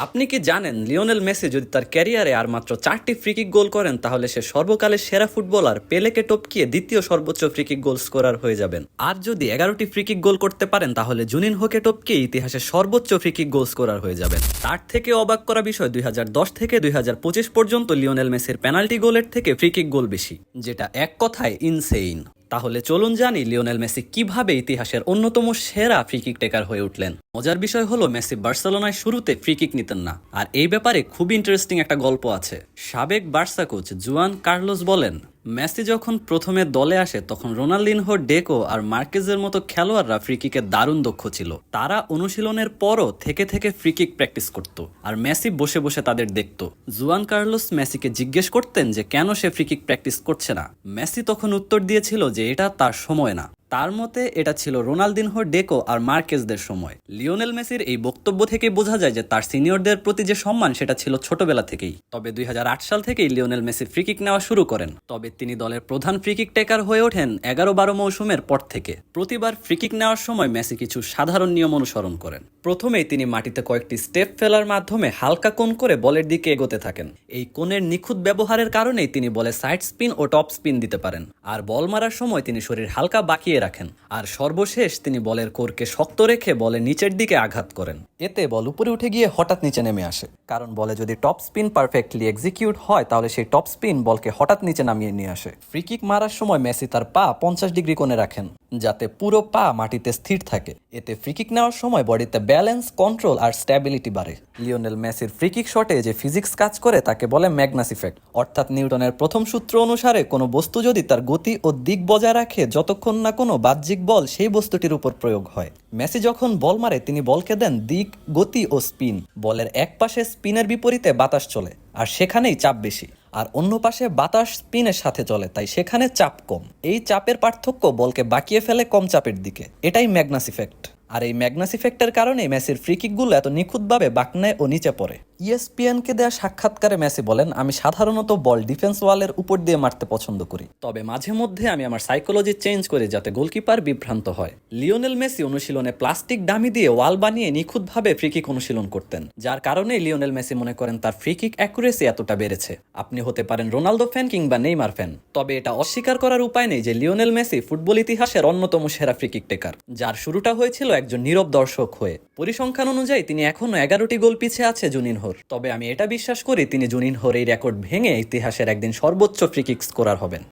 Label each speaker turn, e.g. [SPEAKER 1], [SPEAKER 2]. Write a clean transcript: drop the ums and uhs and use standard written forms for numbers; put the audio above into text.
[SPEAKER 1] আপনি কি জানেন লিওনেল মেসি যদি তার ক্যারিয়ারে আর মাত্র 4টি ফ্রিকিক গোল করেন তাহলে সে সর্বকালের সেরা ফুটবলার পেলেকে টপকিয়ে দ্বিতীয় সর্বোচ্চ ফ্রিকিক গোল স্কোরার হয়ে যাবেন। আর যদি 11টি ফ্রিকিক গোল করতে পারেন তাহলে জুনিনহোকে টপকিয়ে ইতিহাসের সর্বোচ্চ ফ্রিকিক গোল স্কোরার হয়ে যাবেন। তার থেকে অবাক করা বিষয় 2010 থেকে 2025 পর্যন্ত লিওনেল মেসির পেনাল্টি গোলের থেকে ফ্রিকিক গোল বেশি, যেটা এক কথায় ইনসেইন। তাহলে চলুন জানি লিওনেল মেসি কিভাবে ইতিহাসের অন্যতম সেরা ফ্রিকিক টেকার হয়ে উঠলেন। মজার বিষয় হলো মেসি বার্সেলোনায় শুরুতে ফ্রিকিক নিতেন না, আর এই ব্যাপারে খুব ইন্টারেস্টিং একটা গল্প আছে। সাবেক বার্সা কোচ জুয়ান কার্লোস বলেন, মেসি যখন প্রথমে দলে আসে তখন রোনাল্ডিনহো, ডেকো আর মার্কেজের মতো খেলোয়াড়রা ফ্রিকিকে দারুণ দক্ষ ছিল। তারা অনুশীলনের পরও থেকে থেকে ফ্রিকিক প্র্যাকটিস করত আর মেসি বসে বসে তাদের দেখত। জুয়ান কার্লোস মেসিকে জিজ্ঞেস করতেন যে কেন সে ফ্রিকিক প্র্যাকটিস করছে না। মেসি তখন উত্তর দিয়েছিল যে এটা তার সময় না। তার মতে এটা ছিল রোনাল্ডিনহো, ডেকো আর মার্কেজদের সময়। লিওনেল মেসির এই বক্তব্য থেকে বোঝা যায় যে তার সিনিয়রদের প্রতি যে সম্মান সেটা ছিল ছোটবেলা থেকেই। তবে 2008 সাল থেকেই লিওনেল মেসি ফ্রিকিক নেওয়া শুরু করেন। তবে তিনি দলের প্রধান ফ্রিকিক টেকার হয়ে ওঠেন 11-12 মৌসুমের পর থেকে। প্রতিবার ফ্রিকিক নেওয়ার সময় মেসি কিছু সাধারণ নিয়ম অনুসরণ করেন। প্রথমেই তিনি মাটিতে কয়েকটি স্টেপ ফেলার মাধ্যমে হালকা কোণ করে বলের দিকে এগোতে থাকেন। এই কোণের নিখুঁত ব্যবহারের কারণেই তিনি বলে সাইড স্পিন ও টপ স্পিন দিতে পারেন। আর বল মারার সময় তিনি শরীর হালকা বাঁকিয়ে রাখেন। আর সর্বশেষ তিনি বলের কোরকে শক্ত রেখে বলের নিচের দিকে আঘাত করেন। এতে বল উপরে উঠে গিয়ে হঠাৎ নিচে নেমে আসে, কারণ বলে যদি টপ স্পিন পারফেক্টলি এক্সিকিউট হয় তাহলে সেই টপ স্পিন বলকে হঠাৎ নিচে নামিয়ে নিয়ে আসে। ফ্রিকিক মারার সময় মেসি তার পা 50 ডিগ্রি কোণে রাখেন, যাতে পুরো পা মাটিতে স্থির থাকে। এতে ফ্রিকিক নেওয়ার সময় বডিতে ব্যালেন্স, কন্ট্রোল আর স্ট্যাবিলিটি বাড়ে। লিওনেল মেসির ফ্রিকিক শটে যে ফিজিক্স কাজ করে তাকে বলে ম্যাগনাস ইফেক্ট, অর্থাৎ নিউটনের প্রথম সূত্র অনুসারে কোনো বস্তু যদি তার গতি ও দিক বজায় রাখে যতক্ষণ না কোনো বাহ্যিক বল সেই বস্তুটির উপর প্রয়োগ হয়। মেসি যখন বল মারে তিনি বলকে দেন দিক, গতি ও স্পিন। বলের এক পাশে স্পিনের বিপরীতে বাতাস চলে আর সেখানেই চাপ বেশি, আর অন্য পাশে বাতাস স্পিনের সাথে চলে তাই সেখানে চাপ কম। এই চাপের পার্থক্য বলকে বাঁকিয়ে ফেলে কম চাপের দিকে। এটাই ম্যাগনাস ইফেক্ট। আর এই ম্যাগনাস ইফেক্টের কারণে মেসির ফ্রিকিকগুলো এত নিখুঁতভাবে বাঁকনায় ও নিচে পড়ে। ইএসপিএনকে দেওয়া সাক্ষাৎকারে মেসি বলেন, আমি সাধারণত বল ডিফেন্স ওয়ালের উপর দিয়ে মারতে পছন্দ করি, তবে মাঝে মধ্যে আমি আমার সাইকোলজি চেঞ্জ করি যাতে গোলকিপার বিভ্রান্ত হয়। লিওনেল মেসি অনুশীলনে প্লাস্টিক ডামি দিয়ে ওয়াল বানিয়ে নিখুঁতভাবে ফ্রিকিক অনুশীলন করতেন, যার কারণে লিওনেল মেসি মনে করেন তার ফ্রিকিক অ্যাকুরেসি এতটা বেড়েছে। আপনি হতে পারেন রোনালদো ফ্যান কিংবা নেইমার ফ্যান, তবে এটা অস্বীকার করার উপায় নেই যে লিওনেল মেসি ফুটবল ইতিহাসের অন্যতম সেরা ফ্রিকিক টেকার, যার শুরুটা হয়েছিল একজন নীরব দর্শক হয়ে। পরিসংখ্যান অনুযায়ী তিনি এখনো 11টি গোল পিছিয়ে আছে জুনিনহোর। তবে আমি এটা বিশ্বাস করি তিনি জুনিনহোর এই রেকর্ড ভেঙে ইতিহাসের একদিন সর্বোচ্চ ফ্রিকিক স্কোরার হবেন।